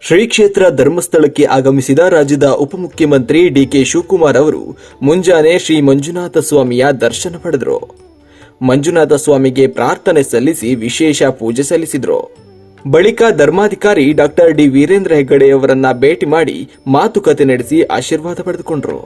ಶ್ರೀ ಕ್ಷೇತ್ರ ಧರ್ಮಸ್ಥಳಕ್ಕೆ ಆಗಮಿಸಿದ ರಾಜ್ಯದ ಉಪಮುಖ್ಯಮಂತ್ರಿ ಡಿಕೆ ಶಿವಕುಮಾರ್ ಅವರು ಮುಂಜಾನೆ ಶ್ರೀ ಮಂಜುನಾಥ ಸ್ವಾಮಿಯ ದರ್ಶನ ಪಡೆದರು. ಮಂಜುನಾಥ ಸ್ವಾಮಿಗೆ ಪ್ರಾರ್ಥನೆ ಸಲ್ಲಿಸಿ ವಿಶೇಷ ಪೂಜೆ ಸಲ್ಲಿಸಿದರು. ಬಳಿಕ ಧರ್ಮಾಧಿಕಾರಿ ಡಾಕ್ಟರ್ ಡಿ ವೀರೇಂದ್ರ ಹೆಗ್ಗಡೆ ಅವರನ್ನ ಭೇಟಿ ಮಾಡಿ ಮಾತುಕತೆ ನಡೆಸಿ ಆಶೀರ್ವಾದ ಪಡೆದುಕೊಂಡರು.